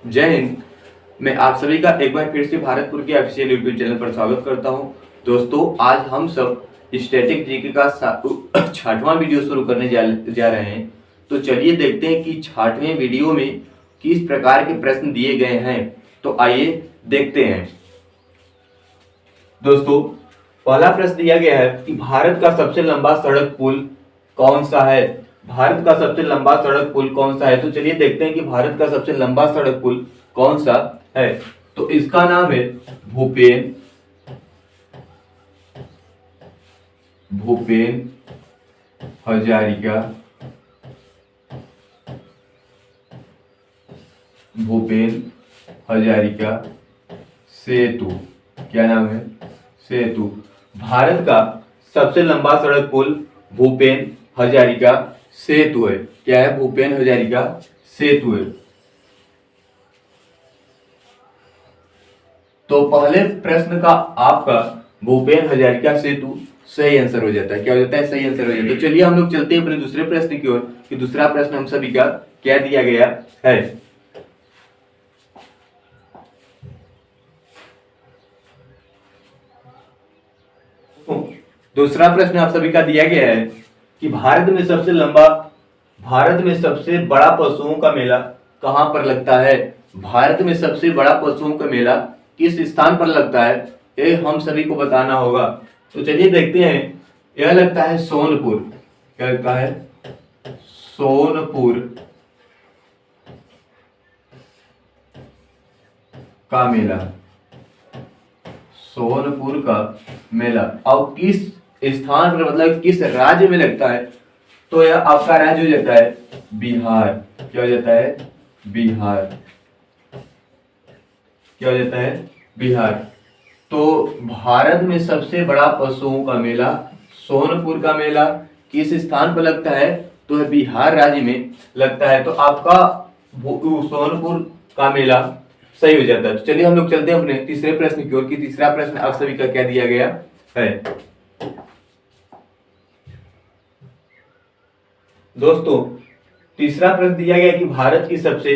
जय हिंद। मैं आप सभी का एक बार फिर से भारतपुर के ऑफिशियल यूट्यूब चैनल पर स्वागत करता हूं। दोस्तों, आज हम सब स्टैटिक जीके का 60वां वीडियो शुरू करने जा रहे हैं। तो चलिए देखते हैं कि 60वें वीडियो में किस प्रकार के प्रश्न दिए गए हैं। तो आइए देखते हैं। दोस्तों, पहला प्रश्न दिया गया है कि भारत का सबसे लंबा सड़क पुल कौन सा है। भारत का सबसे लंबा सड़क पुल कौन सा है। तो चलिए देखते हैं कि भारत का सबसे लंबा सड़क पुल कौन सा है। तो इसका नाम है भूपेन हजारिका सेतु। क्या नाम है? सेतु। भारत का सबसे लंबा सड़क पुल भूपेन हजारिका सेतु है। क्या है? भूपेन हजारिका सेतु है। तो पहले प्रश्न का आपका भूपेन हजारिका सेतु सही आंसर हो जाता है। क्या हो जाता है? सही आंसर हो जाता है। तो चलिए हम लोग चलते हैं अपने दूसरे प्रश्न की ओर कि दूसरा प्रश्न हम सभी का क्या दिया गया है। दूसरा प्रश्न आप सभी का दिया गया है कि भारत में सबसे बड़ा पशुओं का मेला कहां पर लगता है। भारत में सबसे बड़ा पशुओं का मेला किस स्थान पर लगता है, ये हम सभी को बताना होगा। तो चलिए देखते हैं। यह लगता है सोनपुर। क्या लगता है? सोनपुर का मेला। सोनपुर का मेला। और किस स्थान पर, मतलब किस राज्य में लगता है। तो यह आपका राज्य हो जाता है बिहार। क्या हो जाता है? बिहार। क्या हो जाता है? बिहार। तो भारत में सबसे बड़ा पशुओं का मेला सोनपुर का मेला किस स्थान पर लगता है। तो यह बिहार राज्य में लगता है। तो आपका सोनपुर का मेला सही हो जाता है। तो चलिए हम लोग चलते हैं अपने तीसरे प्रश्न की ओर कि तीसरा प्रश्न आप सभी का क्या दिया गया है। दोस्तों, तीसरा प्रश्न दिया गया कि भारत की सबसे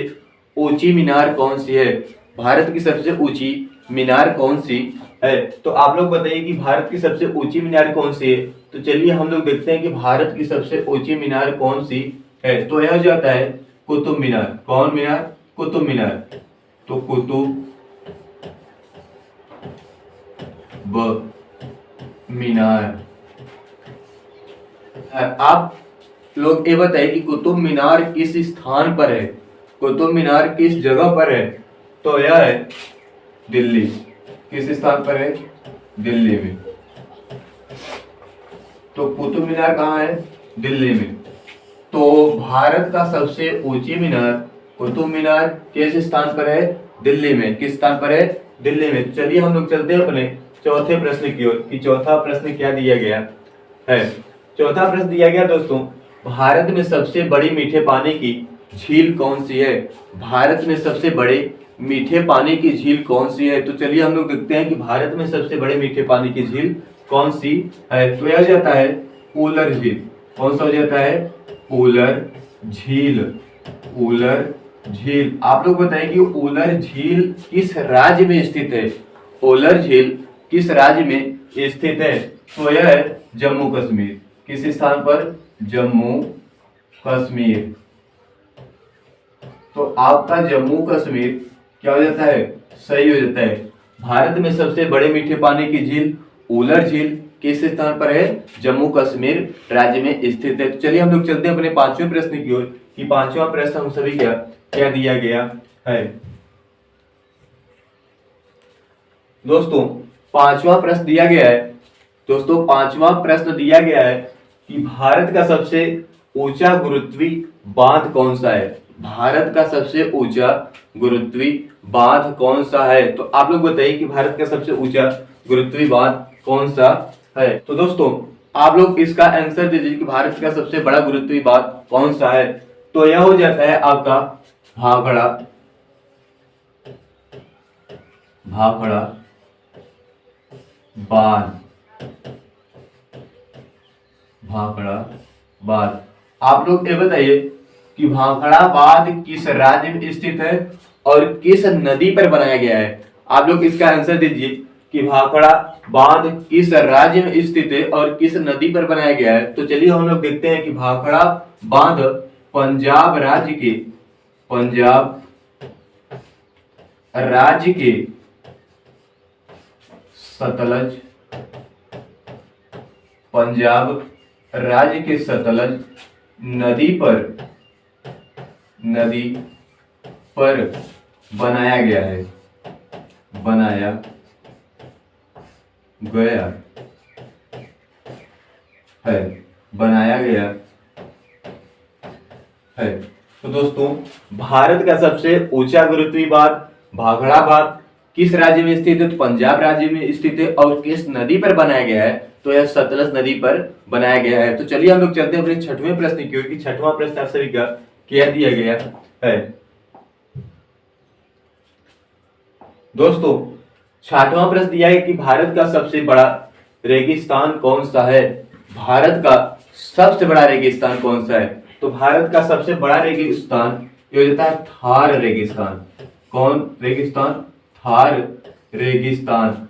ऊंची मीनार कौन सी है। भारत की सबसे ऊंची मीनार कौन सी है। तो आप लोग बताइए कि भारत की सबसे ऊंची मीनार कौन सी है। तो चलिए हम लोग देखते हैं कि भारत की सबसे ऊंची मीनार कौन सी है। तो यह हो जाता है कुतुब मीनार। कौन मीनार? कुतुब मीनार। तो कुतुब मीनार। आप लोग ये बताइए कि कुतुब मीनार किस स्थान पर है। कुतुब मीनार किस जगह पर है। तो यह है दिल्ली। किस स्थान पर है? दिल्ली में। तो कुतुब मीनार कहाँ है? दिल्ली में। तो भारत का सबसे ऊंची मीनार कुतुब मीनार किस स्थान पर है? दिल्ली में। किस स्थान पर है? दिल्ली में। चलिए हम लोग चलते हैं अपने चौथे प्रश्न की ओर कि चौथा प्रश्न क्या दिया गया है। चौथा प्रश्न दिया गया दोस्तों, भारत में सबसे बड़ी मीठे पानी की झील कौन सी है। भारत में सबसे बड़े मीठे पानी की झील कौन सी है। तो चलिए हम लोग देखते हैं कि भारत में सबसे बड़े मीठे पानी की झील कौन सी है। तो यह हो जाता है उलर झील। कौन सा हो जाता है? उलर झील। उलर झील। आप लोग बताइए कि उलर झील किस राज्य में स्थित है। उलर झील किस राज्य में स्थित है। तो यह है जम्मू कश्मीर। किस स्थान पर? जम्मू कश्मीर। तो आपका जम्मू कश्मीर क्या हो जाता है? सही हो जाता है। भारत में सबसे बड़े मीठे पानी की झील उलर झील किस स्थान पर है? जम्मू कश्मीर राज्य में स्थित है। तो चलिए हम लोग चलते हैं अपने पांचवें प्रश्न की ओर कि पांचवा प्रश्न हम सभी का क्या दिया गया है। दोस्तों, पांचवा प्रश्न दिया गया है। दोस्तों, पांचवा प्रश्न दिया गया है कि भारत का सबसे ऊंचा गुरुत्वीय बांध कौन सा है। भारत का सबसे ऊंचा गुरुत्वीय बांध कौन सा है। तो आप लोग बताइए कि भारत का सबसे ऊंचा गुरुत्वीय बांध कौन सा है। तो दोस्तों, आप लोग इसका आंसर दीजिए कि भारत का सबसे बड़ा गुरुत्वीय बांध कौन सा है। तो यह हो जाता है आपका भाखड़ा। भाखड़ा बांध। भाखड़ा बांध। आप लोग ये बताइए कि भाखड़ा बांध किस राज्य में स्थित है। और किस नदी पर बनाया गया है? आप लोग इसका आंसर दीजिए कि भाखड़ा बांध किस राज्य में स्थित है और किस नदी पर बनाया गया है। तो चलिए हम लोग देखते हैं कि भाखड़ा बांध पंजाब राज्य के सतलज पंजाब राज्य के सतलज नदी पर बनाया गया है तो दोस्तों, भारत का सबसे ऊंचा गुरुत्वीय बांध भाखड़ा बांध किस राज्य में स्थित है? तो पंजाब राज्य में स्थित है। और किस नदी पर बनाया गया है? तो यह सतलज नदी पर बनाया गया है। तो चलिए हम लोग चलते हैं अपने छठवें प्रश्न की ओर कि छठवां प्रश्न आप सभी का क्या दिया गया है। दोस्तों, छठवां प्रश्न दिया है कि भारत का सबसे बड़ा रेगिस्तान कौन सा है? भारत का सबसे बड़ा रेगिस्तान कौन सा है? तो भारत का सबसे बड़ा रेगिस्तान ये होता है थार रेगिस्तान। कौन रेगिस्तान? थार रेगिस्तान।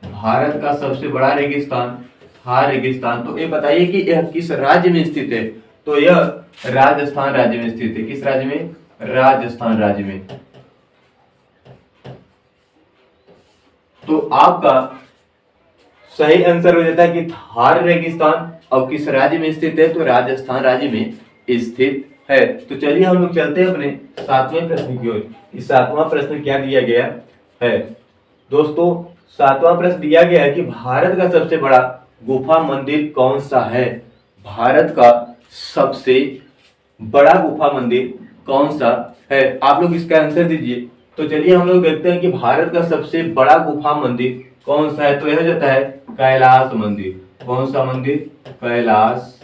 भारत का सबसे बड़ा रेगिस्तान थार रेगिस्तान। तो ये बताइए कि यह किस राज्य में स्थित है? तो यह राजस्थान राज्य में स्थित है। किस राज्य में? राजस्थान राज्य में। तो आपका सही आंसर हो जाता है कि थार रेगिस्तान और किस राज्य में स्थित है? तो राजस्थान राज्य में स्थित है। तो चलिए हम लोग चलते हैं अपने सातवें प्रश्न की ओर। इस सातवां प्रश्न क्या दिया गया है? दोस्तों, सातवां प्रश्न दिया गया है कि भारत का सबसे बड़ा गुफा मंदिर कौन सा है? भारत का सबसे बड़ा गुफा मंदिर कौन सा है? आप लोग इसका आंसर दीजिए। तो चलिए हम लोग देखते हैं कि भारत का सबसे बड़ा गुफा मंदिर कौन सा है। तो यह जाता है कैलाश मंदिर। कौन सा मंदिर? कैलाश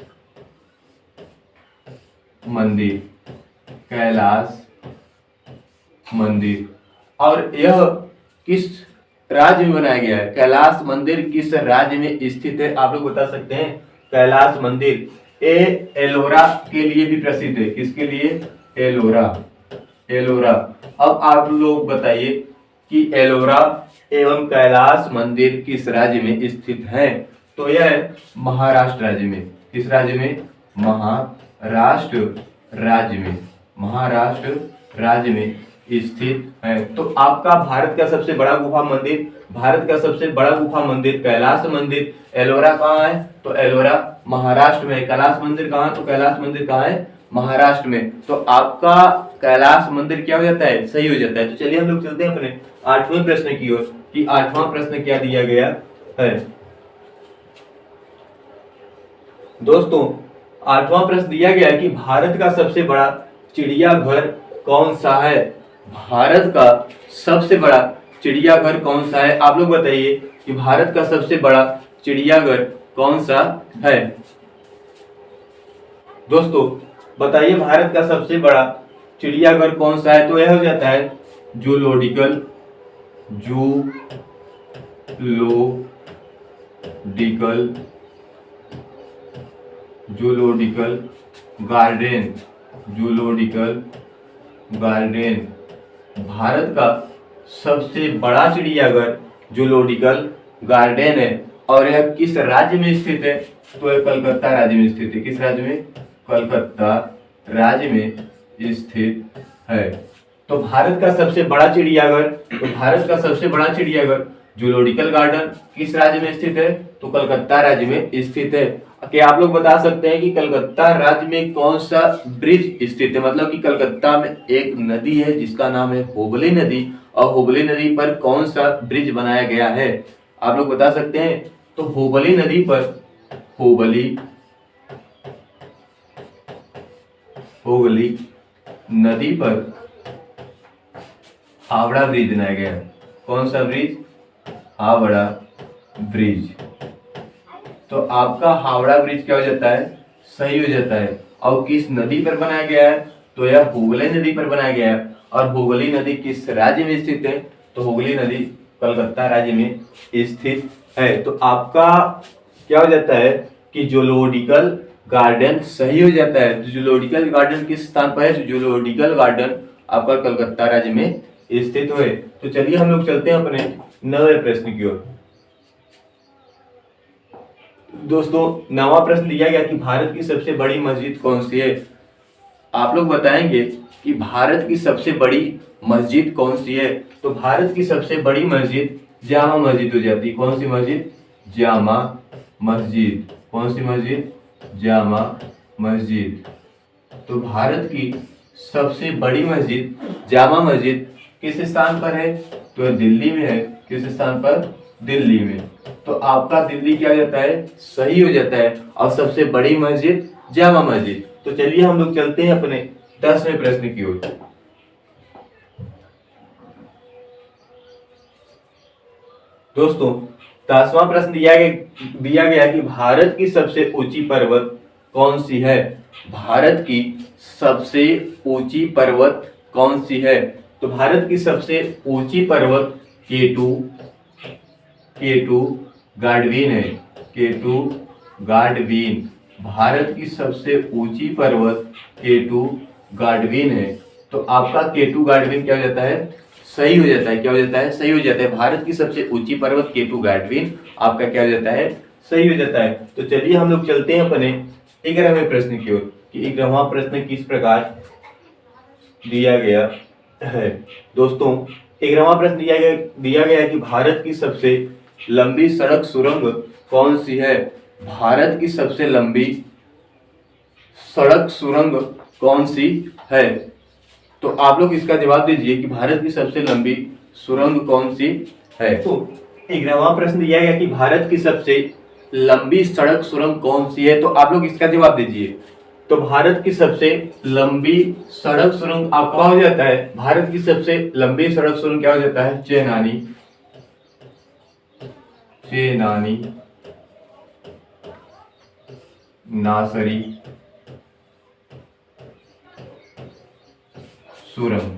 मंदिर। और यह किस राज्य में बनाया गया है? कैलाश मंदिर किस राज्य में स्थित है? आप लोग बता सकते हैं। कैलाश मंदिर एलोरा के लिए भी प्रसिद्ध है। किसके लिए? एलोरा। अब आप लोग बताइए कि एलोरा एवं कैलाश मंदिर किस राज्य में स्थित है? तो यह महाराष्ट्र राज्य में। किस राज्य में? महाराष्ट्र राज्य में स्थित है। तो आपका भारत का सबसे बड़ा गुफा मंदिर कैलाश मंदिर एलोरा कहाँ है? तो एलोरा महाराष्ट्र में। कैलाश मंदिर कहाँ? तो कैलाश मंदिर कहाँ है? महाराष्ट्र में। तो आपका कैलाश मंदिर क्या हो जाता है? सही हो जाता है। तो चलिए हम लोग चलते हैं अपने आठवें प्रश्न की ओर कि आठवां प्रश्न क्या दिया गया है। दोस्तों, आठवां प्रश्न दिया गया है कि भारत का सबसे बड़ा चिड़ियाघर कौन सा है? भारत का सबसे बड़ा चिड़ियाघर कौन सा है? आप लोग बताइए कि भारत का सबसे बड़ा चिड़ियाघर कौन सा है? दोस्तों, बताइए भारत का सबसे बड़ा चिड़ियाघर कौन सा है? तो यह हो जाता है जूलॉजिकल गार्डन। भारत का सबसे बड़ा चिड़ियाघर जूलॉजिकल गार्डन है। और यह किस राज्य में स्थित है? तो यह कलकत्ता राज्य में स्थित है। किस राज्य में? कलकत्ता राज्य में स्थित है। तो भारत का सबसे बड़ा चिड़ियाघर जूलॉजिकल गार्डन किस राज्य में स्थित है? तो कलकत्ता राज्य में स्थित है। क्या आप लोग बता सकते हैं कि कलकत्ता राज्य में कौन सा ब्रिज स्थित है? मतलब कि कलकत्ता में एक नदी है जिसका नाम है हुबली नदी, और हुबली नदी पर कौन सा ब्रिज बनाया गया है? आप लोग बता सकते हैं। तो हुबली नदी पर हावड़ा ब्रिज बनाया गया है। कौन सा ब्रिज? हावड़ा ब्रिज। तो आपका हावड़ा ब्रिज क्या हो जाता है? सही हो जाता है। और किस नदी पर बनाया गया है? तो यह हुगली नदी पर बनाया गया है। और हुगली नदी किस राज्य में स्थित है? तो हुगली नदी कलकत्ता राज्य में स्थित है। तो आपका क्या हो जाता है कि जूलॉजिकल गार्डन सही हो जाता है। जूलॉजिकल गार्डन किस स्थान पर है? जूलॉजिकल गार्डन आपका कलकत्ता राज्य में स्थित है। तो चलिए हम लोग चलते हैं अपने नवे प्रश्न की ओर। दोस्तों नवा प्रश्न दिया गया कि भारत की सबसे बड़ी मस्जिद कौन सी है? आप लोग बताएंगे कि भारत की सबसे बड़ी मस्जिद कौन सी है। तो भारत की सबसे बड़ी मस्जिद जामा मस्जिद हो जाती है। कौन सी मस्जिद? जामा मस्जिद। कौन सी मस्जिद? जामा मस्जिद। तो भारत की सबसे बड़ी मस्जिद जामा मस्जिद किस स्थान पर है? तो दिल्ली में है। किस स्थान पर? दिल्ली में। तो आपका दिल्ली क्या हो जाता है? सही हो जाता है। और सबसे बड़ी मस्जिद जामा मस्जिद। तो चलिए हम लोग चलते हैं अपने 10वें प्रश्न की ओर। दोस्तों 10वां प्रश्न दिया गया कि भारत की सबसे ऊंची पर्वत कौन सी है? भारत की सबसे ऊंची पर्वत कौन सी है? तो भारत की सबसे ऊंची पर्वत केटू गाडवीन है। केटू गाडवीन। भारत की सबसे ऊंची पर्वत केटू गाडवीन है। तो आपका केटू गाडवीन क्या हो जाता है? सही हो जाता है। क्या हो जाता है? सही हो जाता है। भारत की सबसे ऊंची पर्वत केटू गाडवीन आपका क्या हो जाता है? सही हो जाता है। तो चलिए हम लोग चलते हैं अपने 11वें प्रश्न की ओर कि 11वां प्रश्न किस प्रकार दिया गया है। दोस्तों 11वां प्रश्न दिया गया कि भारत की सबसे लंबी सड़क सुरंग कौन सी है? भारत की सबसे लंबी सड़क सुरंग कौन सी है? तो आप लोग इसका जवाब दीजिए कि भारत की सबसे लंबी सुरंग कौन सी है। तो 11वां प्रश्न दिया गया कि भारत की सबसे लंबी सड़क सुरंग कौन सी है। तो आप लोग इसका जवाब दीजिए। तो भारत की सबसे लंबी सड़क सुरंग आपका हो जाता है। भारत की सबसे लंबी सड़क सुरंग क्या हो जाता है? चेनानी नासरी सुरंग।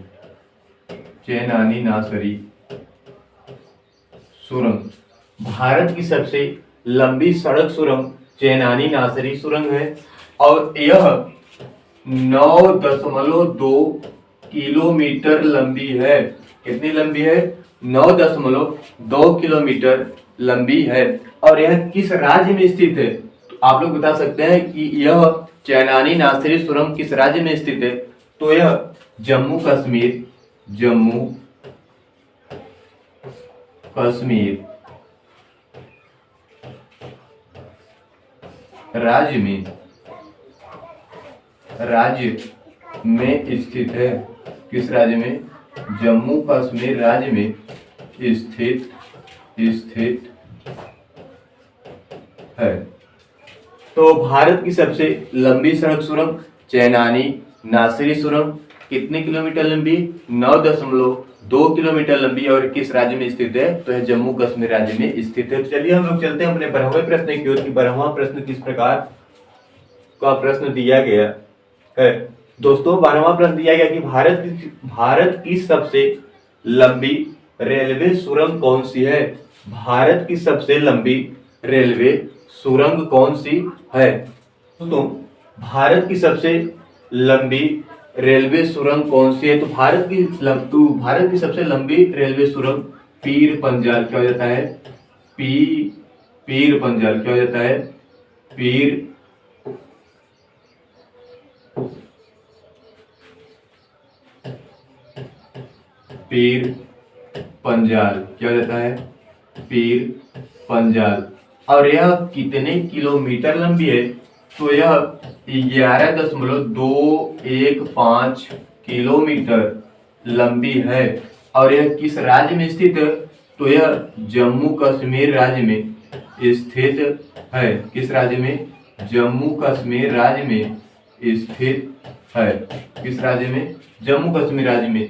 चेनानी नासरी सुरंग। भारत की सबसे लंबी सड़क सुरंग चेनानी नासरी सुरंग है और यह 9.2 किलोमीटर लंबी है। कितनी लंबी है? 9.2 किलोमीटर लंबी है। और यह किस राज्य में स्थित है? तो आप लोग बता सकते हैं कि यह चेनानी नासरी सुरंग किस राज्य में स्थित है। तो यह जम्मू कश्मीर राज्य में स्थित है। किस राज्य में? जम्मू कश्मीर राज्य में स्थित है। तो भारत की सबसे लंबी सड़क सुरंग चेनानी नासरी सुरंग कितने किलोमीटर लंबी? 9.2 किलोमीटर लंबी और किस राज्य में स्थित है? तो यह जम्मू कश्मीर राज्य में स्थित है। चलिए हम लोग चलते हैं अपने 12वें प्रश्न की ओर कि 12वां प्रश्न किस प्रकार का प्रश्न दिया गया है। दोस्तों 12वां प्रश्न दिया गया कि भारत की सबसे लंबी रेलवे सुरंग कौन सी है? भारत की सबसे लंबी रेलवे सुरंग कौन सी है? दोस्तों भारत की सबसे लंबी रेलवे सुरंग कौन सी है? तो भारत की सबसे लंबी रेलवे सुरंग पीर पंजाल क्या हो जाता है? पीर पंजाल क्या हो जाता है? पीर पंजाल क्या हो जाता है? पीर पंजाल। और यह कितने किलोमीटर लंबी है? तो यह 11.215 किलोमीटर लंबी है। और यह किस राज्य में स्थित है? तो यह जम्मू कश्मीर राज्य में स्थित है। किस राज्य में? जम्मू कश्मीर राज्य में स्थित है। किस राज्य में? जम्मू कश्मीर राज्य में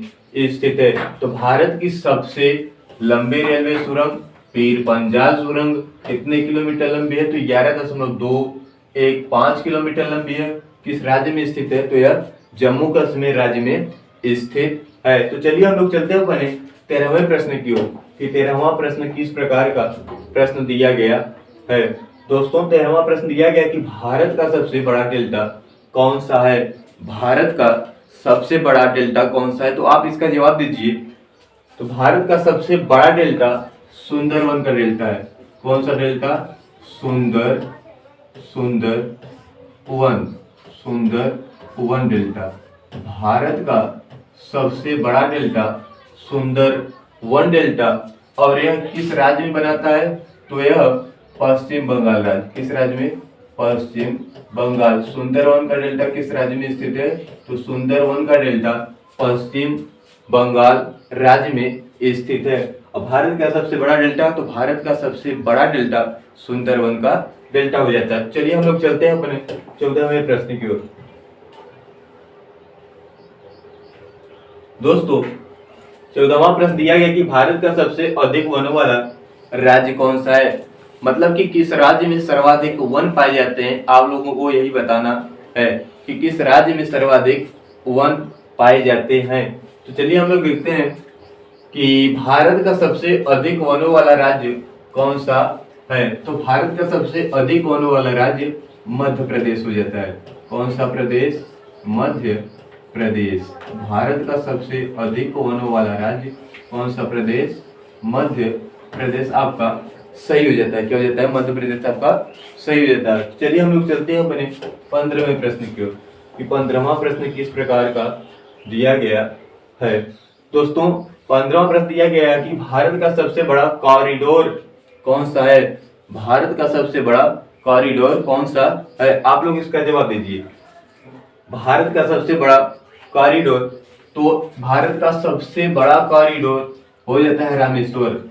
स्थित है। तो भारत की सबसे लंबी रेलवे सुरंग पीर पंजाल सुरंग कितने किलोमीटर लंबी है? तो 11.215 किलोमीटर लंबी है। किस राज्य में स्थित है? तो यह जम्मू कश्मीर राज्य में स्थित है। तो चलिए हम लोग चलते हैं अपने 13वें प्रश्न की ओर कि 13वां प्रश्न किस प्रकार का प्रश्न दिया गया है। दोस्तों 13वां प्रश्न दिया गया कि भारत का सबसे बड़ा डेल्टा कौन सा है। भारत का सबसे बड़ा डेल्टा कौन सा है, तो आप इसका जवाब दीजिए। तो भारत का सबसे बड़ा डेल्टा सुंदरवन का डेल्टा है। कौन सा डेल्टा? सुंदर वन डेल्टा। भारत का सबसे बड़ा डेल्टा सुंदर वन डेल्टा। और यह किस राज्य में बनाता है? तो यह पश्चिम बंगाल राज्य। किस राज्य में? पश्चिम बंगाल। सुंदरवन का डेल्टा किस राज्य में स्थित है? तो सुंदरवन का डेल्टा पश्चिम बंगाल राज्य में स्थित है। और भारत का सबसे बड़ा डेल्टा, तो भारत का सबसे बड़ा डेल्टा सुंदरवन का डेल्टा हो जाता है। चलिए हम लोग चलते हैं अपने 14वें प्रश्न की ओर। दोस्तों 14वां प्रश्न दिया गया कि भारत का सबसे अधिक वनों वाला राज्य कौन सा है। मतलब कि किस राज्य में सर्वाधिक वन पाए जाते हैं, आप लोगों को यही बताना है कि किस राज्य में सर्वाधिक वन पाए जाते हैं। तो चलिए हम लोग देखते हैं कि भारत का सबसे अधिक वनों वाला राज्य कौन सा है। तो भारत का सबसे अधिक वनों वाला राज्य मध्य प्रदेश हो जाता है। कौन सा प्रदेश? मध्य प्रदेश। भारत का सबसे अधिक वनों वाला राज्य कौन सा प्रदेश? मध्य प्रदेश आपका सही हो जाता है। क्या हो जाता है? मध्य प्रदेश आपका सही हो जाता है। चलिए हम लोग चलते हैं अपने 15वें प्रश्न की ओर कि 15वां प्रश्न किस प्रकार का दिया गया है। दोस्तों 15वां प्रश्न दिया गया है कि भारत का सबसे बड़ा कॉरिडोर कौन सा है। भारत का सबसे बड़ा कॉरिडोर कौन सा है, आप लोग इसका जवाब दीजिए। भारत का सबसे बड़ा कॉरिडोर, तो भारत का सबसे बड़ा कॉरिडोर हो जाता है रामेश्वर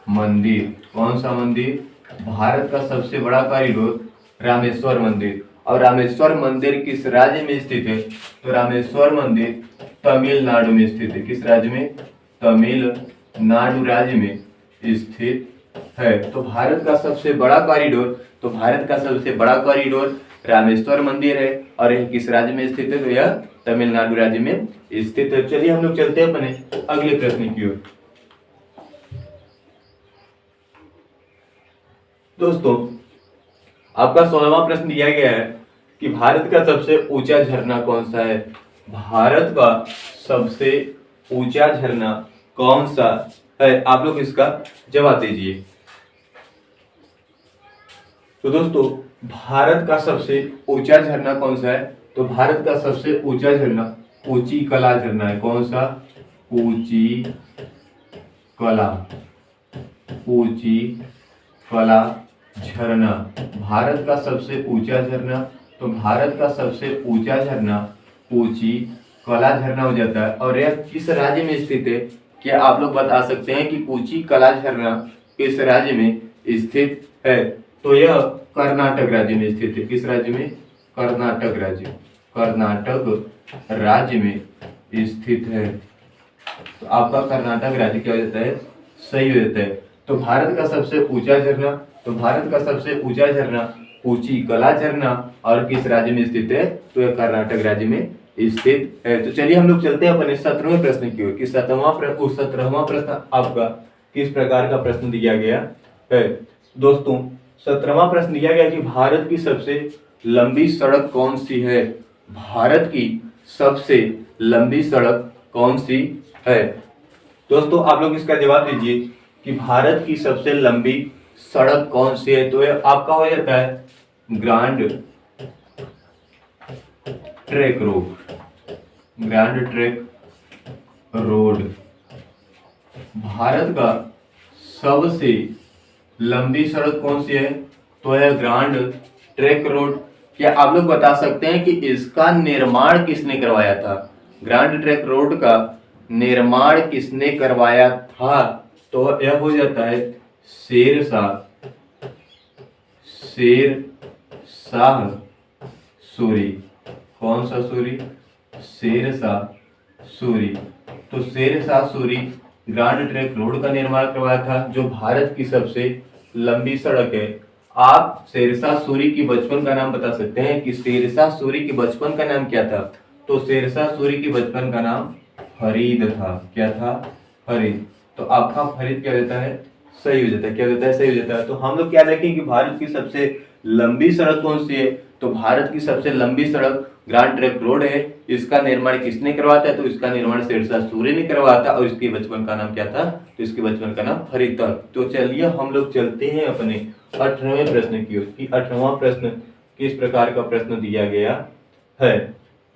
मंदिर। कौन सा मंदिर? भारत का सबसे बड़ा कॉरिडोर रामेश्वर मंदिर। और रामेश्वर मंदिर किस राज्य में स्थित है? तो रामेश्वर मंदिर तमिलनाडु में स्थित है। किस राज्य में? तमिलनाडु राज्य में स्थित है। तो भारत का सबसे बड़ा कॉरिडोर रामेश्वर मंदिर है। और यह किस राज्य में स्थित है? तो यह तमिलनाडु राज्य में स्थित है। चलिए हम लोग चलते हैं अपने अगले प्रश्न की ओर। दोस्तों आपका 16वां प्रश्न दिया गया है कि भारत का सबसे ऊंचा झरना कौन सा है। भारत का सबसे ऊंचा झरना कौन सा है, आप लोग इसका जवाब दीजिए। तो दोस्तों भारत का सबसे ऊंचा झरना कौन सा है? तो भारत का सबसे ऊंचा झरना कोची कला झरना है। कौन सा? कोची कला झरना भारत का सबसे ऊंचा झरना। तो भारत का सबसे ऊंचा झरना कोची कला झरना हो जाता है। और यह किस राज्य में स्थित है? क्या आप लोग बता सकते हैं कि कोची कला झरना किस राज्य में स्थित है? तो यह कर्नाटक राज्य में स्थित है। किस राज्य में? कर्नाटक राज्य में स्थित है। तो आपका कर्नाटक राज्य क्या हो जाता है? सही हो जाता है। तो भारत का सबसे ऊंचा झरना कोची कला झरना और किस राज्य में स्थित है? तो यह कर्नाटक राज्य में स्थित है। तो चलिए हम लोग चलते हैं अपने 17वें प्रश्न की ओर कि 17वां प्रश्न आपका किस प्रकार का प्रश्न दिया गया है। दोस्तों 17वां प्रश्न दिया गया कि भारत की सबसे लंबी सड़क कौन सी है। भारत की सबसे लंबी सड़क कौन सी है? दोस्तों आप लोग इसका जवाब दीजिए कि भारत की सबसे लंबी सड़क कौन सी है। तो यह आपका हो जाता है ग्रैंड ट्रंक रोड। भारत का सबसे लंबी सड़क कौन सी है? तो है ग्रैंड ट्रंक रोड। क्या आप लोग बता सकते हैं कि इसका निर्माण किसने करवाया था? ग्रैंड ट्रंक रोड का निर्माण किसने करवाया था? तो यह हो जाता है शेरशाह सूरी। कौन सा सूरी? शेरशाह सूरी। तो Shershah Suri grand trunk road का निर्माण करवाया था, जो भारत की सबसे लंबी सड़क है। आप शेरशाह सूरी की बचपन का नाम बता सकते हैं कि शेरशाह सूरी की बचपन का नाम क्या था? तो शेरशाह सूरी की बचपन का नाम फरीद था। क्या था? फरीद। तो आपका फरीद क्या देता है, सही हो जाता है। क्या देता है, सही हो जाता है। तो हम लोग क्या देखें कि भारत की सबसे लंबी सड़क कौन सी है, तो भारत की सबसे लंबी सड़क ग्रांड ट्रंक रोड है। इसका निर्माण किसने करवाता है, तो इसका निर्माण शेरशाह सूरी ने करवाता और इसके बचपन का नाम क्या था, तो इसके बचपन का नाम फरीद था। तो चलिए हम लोग चलते हैं अपने 18वें प्रश्न की ओर कि 18वां प्रश्न किस प्रकार का प्रश्न दिया गया है।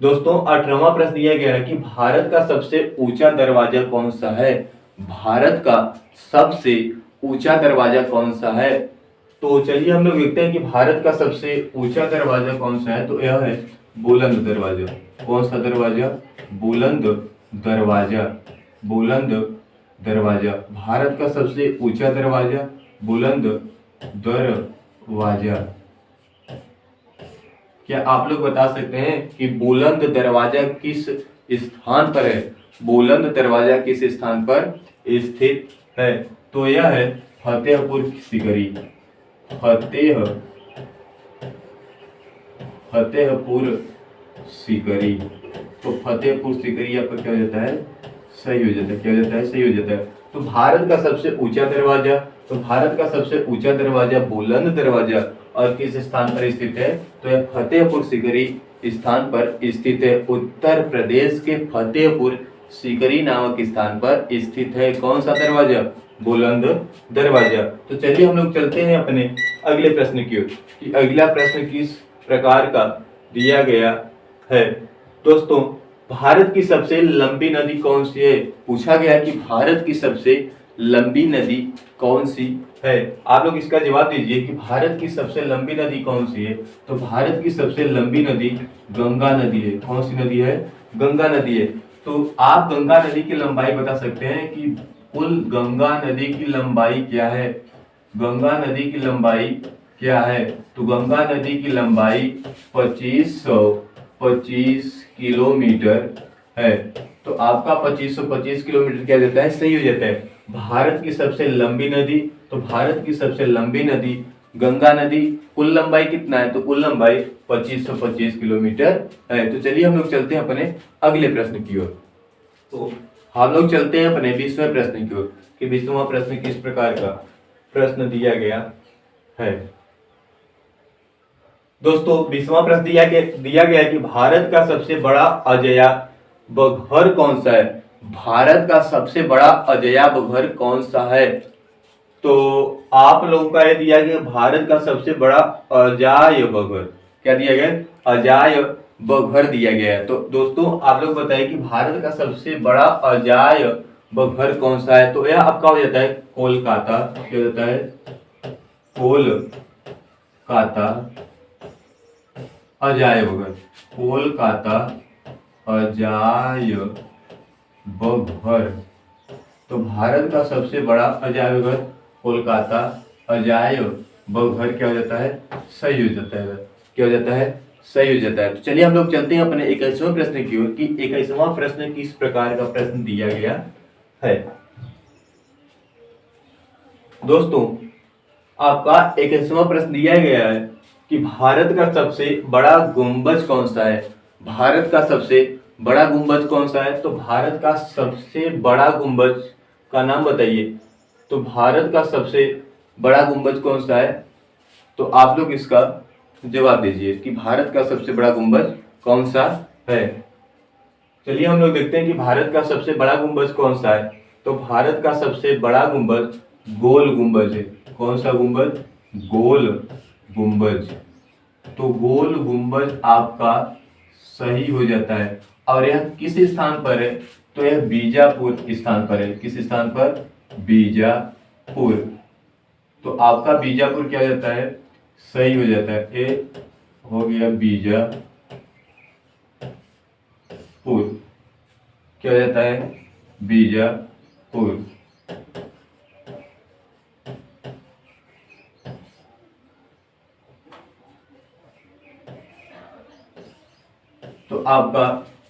दोस्तों 18वां प्रश्न दिया गया है कि भारत का सबसे ऊंचा दरवाजा कौन सा है। भारत का सबसे ऊंचा दरवाजा कौन सा है। तो चलिए हम लोग देखते हैं कि भारत का सबसे ऊंचा दरवाजा कौन सा है। तो यह है बुलंद दरवाजा। कौन सा दरवाजा, बुलंद दरवाजा। बुलंद दरवाजा भारत का सबसे ऊंचा दरवाजा, बुलंद दरवाजा। क्या आप लोग बता सकते हैं कि बुलंद दरवाजा किस स्थान पर है। बुलंद दरवाजा किस स्थान पर स्थित है। तो यह है फतेहपुर सीकरी। फतेहपुर सीकरी। तो फतेहपुर सीकरी आपका क्या हो जाता है, सही हो जाता है। क्या हो जाता है, सही हो जाता है। तो भारत का सबसे ऊंचा दरवाजा, तो भारत का सबसे ऊंचा दरवाजा बुलंद दरवाजा और किस स्थान पर स्थित है, तो यह फतेहपुर सीकरी स्थान पर स्थित है। उत्तर प्रदेश के फतेहपुर सीकरी नामक स्थान पर स्थित है। कौन सा दरवाजा, बुलंद दरवाजा। तो चलिए हम लोग चलते हैं अपने अगले प्रश्न की ओर कि अगला प्रश्न किस प्रकार का दिया गया है। दोस्तों भारत की सबसे लंबी नदी कौन सी है। पूछा गया कि भारत की सबसे लंबी नदी कौन सी है। आप लोग इसका जवाब दीजिए कि भारत की सबसे लंबी नदी कौन सी है। तो भारत की सबसे लंबी नदी गंगा नदी है। कौन सी नदी है, गंगा नदी है। तो आप गंगा नदी की लंबाई बता सकते हैं कि कुल गंगा नदी की लंबाई क्या है। गंगा नदी की लंबाई क्या है, तो गंगा नदी की लंबाई 2525 किलोमीटर है। तो आपका 2525 किलोमीटर क्या देता है, सही हो जाता है। भारत की सबसे लंबी नदी, तो भारत की सबसे लंबी नदी गंगा नदी। कुल लंबाई कितना है, तो कुल लंबाई 2525 किलोमीटर है। तो चलिए हम लोग चलते हैं अपने अगले प्रश्न की ओर। तो हम लोग चलते हैं अपने 20वें प्रश्न की ओर कि 20वां प्रश्न किस प्रकार का प्रश्न दिया गया है। दोस्तों 20वां प्रश्न दिया गया है कि भारत का सबसे बड़ा अजयाबघर कौन सा है। भारत का सबसे बड़ा अजयाबघर कौन सा है। तो आप लोगों का यह दिया गया भारत का सबसे बड़ा अजायबघर। क्या दिया गया, अजायबघर दिया गया है। तो दोस्तों आप लोग बताइए कि भारत का सबसे बड़ा अजायबघर कौन सा है। तो यह आपका हो जाता है कोलकाता। क्या हो जाता है, कोलकाता अजायबघर। कोलकाता अजायबघर। तो भारत का सबसे बड़ा अजायबघर कोलकाता अजायबघर क्या हो जाता है, सही हो जाता है। क्या हो जाता है, सही हो जाता है। तो चलिए हम लोग चलते हैं अपने 21वें प्रश्न की ओर कि 21वां प्रश्न किस प्रकार का प्रश्न दिया गया है। दोस्तों आपका 21वां प्रश्न दिया गया है कि भारत का सबसे बड़ा गुंबज कौन सा है। भारत का सबसे बड़ा गुंबज कौन सा है। तो भारत का सबसे बड़ा गुंबज का नाम बताइए। तो भारत का सबसे बड़ा गुंबज कौन सा है। तो आप लोग इसका जवाब दीजिए कि भारत का सबसे बड़ा गुंबज कौन सा है। चलिए हम लोग देखते हैं कि भारत का सबसे बड़ा गुंबज कौन सा है। तो भारत का सबसे बड़ा गुंबज गोल गुंबज है। कौन सा गुंबज, गोल गुंबज। तो गोल गुंबज आपका सही हो जाता है। और यह किस स्थान पर है, तो यह बीजापुर स्थान पर है। किस स्थान पर, बीजापुर। तो आपका बीजापुर क्या हो जाता है, सही हो जाता है। ए हो गया बीजापुर। क्या हो जाता है, बीजापुर। तो आपका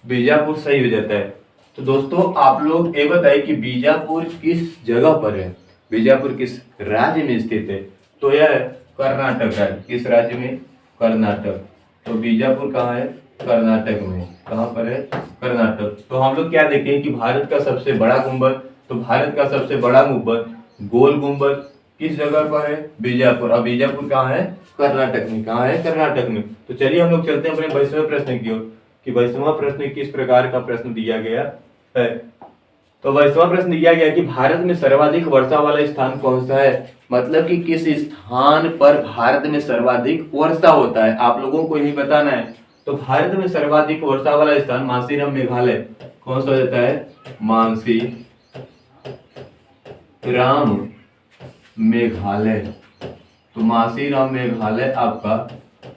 बीजापुर सही हो जाता है। तो दोस्तों आप लोग ये बताइए कि बीजापुर किस जगह पर है। बीजापुर किस राज्य में स्थित है। तो यह है कर्नाटक राज्य। किस राज्य में, कर्नाटक। तो बीजापुर कहाँ है, कर्नाटक में। कहाँ पर है, कर्नाटक। तो हम लोग क्या देखें कि भारत का सबसे बड़ा गुंबद तो भारत का सबसे बड़ा गुंबद, गोल गुंबद किस जगह पर है? बीजापुर। अब बीजापुर कहाँ है? कर्नाटक में। कहाँ है? कर्नाटक में। तो चलिए हम लोग चलते हैं अपने 22वें प्रश्न की ओर कि 22वां प्रश्न किस प्रकार का प्रश्न दिया गया है। तो 22वां प्रश्न दिया गया कि भारत में सर्वाधिक वर्षा वाला स्थान कौन सा है? मतलब कि किस स्थान पर भारत में सर्वाधिक वर्षा होता है, आप लोगों को यही बताना है। तो भारत में सर्वाधिक वर्षा वाला स्थान मासीराम मेघालय कौन सा हो जाता है? मासीराम मेघालय। तो मासीराम मेघालय आपका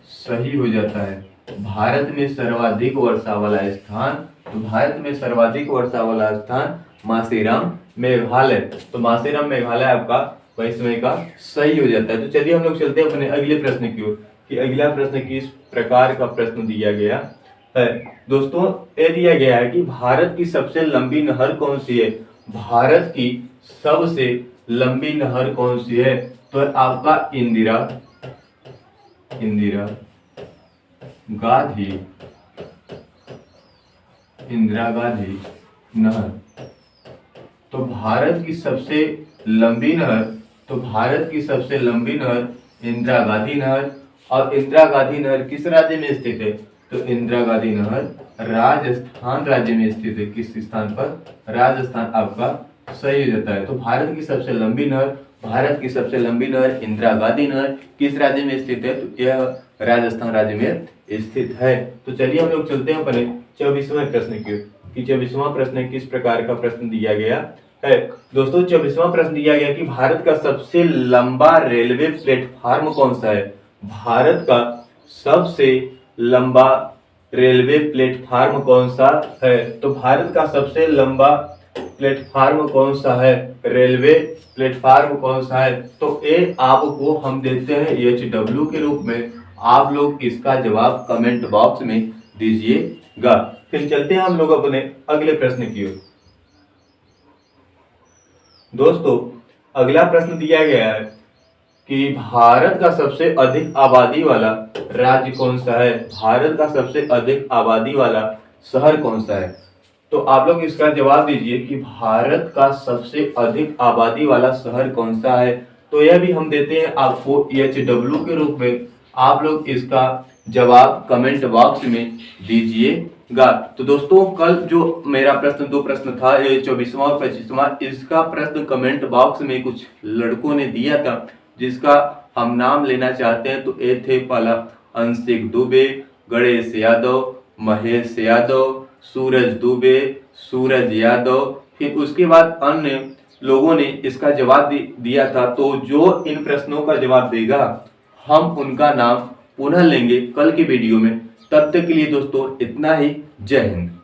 सही हो जाता है। भारत में सर्वाधिक वर्षा वाला स्थान, तो भारत में सर्वाधिक वर्षा वाला स्थान मासीराम मेघालय। तो मासीराम मेघालय आपका 22वें का सही हो जाता है। तो चलिए हम लोग चलते हैं अपने अगले प्रश्न की ओर कि अगला प्रश्न किस प्रकार का प्रश्न दिया गया है। दोस्तों ये दिया गया है कि भारत की सबसे लंबी नहर कौन सी है? भारत की सबसे लंबी नहर कौन सी है? तो आपका इंदिरा गांधी नहर। तो भारत की सबसे लंबी नहर, तो भारत की सबसे लंबी नहर इंदिरा गांधी नहर। और इंदिरा गांधी नहर किस राज्य में स्थित है? तो इंदिरा गांधी नहर राजस्थान राज्य में स्थित है। किस स्थान पर? राजस्थान आपका सही हो जाता है। तो भारत की सबसे लंबी नहर, भारत की सबसे लंबी नहर इंदिरा गांधी नहर किस राज्य में स्थित है? तो यह राजस्थान राज्य में स्थित है। तो चलिए हम लोग चलते हैं अपने 24वें प्रश्न की कि 24वां प्रश्न किस प्रकार का प्रश्न दिया गया है। दोस्तों 24वां प्रश्न दिया गया कि भारत का सबसे लंबा रेलवे प्लेटफार्म कौन सा है? भारत का सबसे लंबा रेलवे प्लेटफार्म कौन सा है? तो भारत का सबसे लंबा प्लेटफार्म कौन सा है? रेलवे प्लेटफार्म कौन सा है? तो ये आपको हम देते हैं HW के रूप में। आप लोग इसका जवाब कमेंट बॉक्स में दीजिएगा। फिर चलते हैं हम लोग अपने अगले प्रश्न की ओर। दोस्तों अगला प्रश्न दिया गया है कि भारत का सबसे अधिक आबादी वाला राज्य कौन सा है? भारत का सबसे अधिक आबादी वाला शहर कौन सा है? तो आप लोग इसका जवाब दीजिए कि भारत का सबसे अधिक आबादी वाला शहर कौन सा है। तो यह भी हम देते हैं आपको HW के रूप में। आप लोग इसका जवाब कमेंट बॉक्स में दीजिएगा। तो दोस्तों कल जो मेरा प्रश्न 2 प्रश्न था 24वां और 25वां, इसका प्रश्न कमेंट बॉक्स में कुछ लड़कों ने दिया था जिसका हम नाम लेना चाहते हैं। तो ये थे पहला अंशिक दुबे, गणेश यादव, महेश यादव, सूरज दुबे, सूरज यादव। फिर उसके बाद अन्य लोगों ने इसका जवाब दिया था। तो जो इन प्रश्नों का जवाब देगा हम उनका नाम पुनः लेंगे कल की वीडियो में। तब तक के लिए दोस्तों इतना ही। जय हिंद।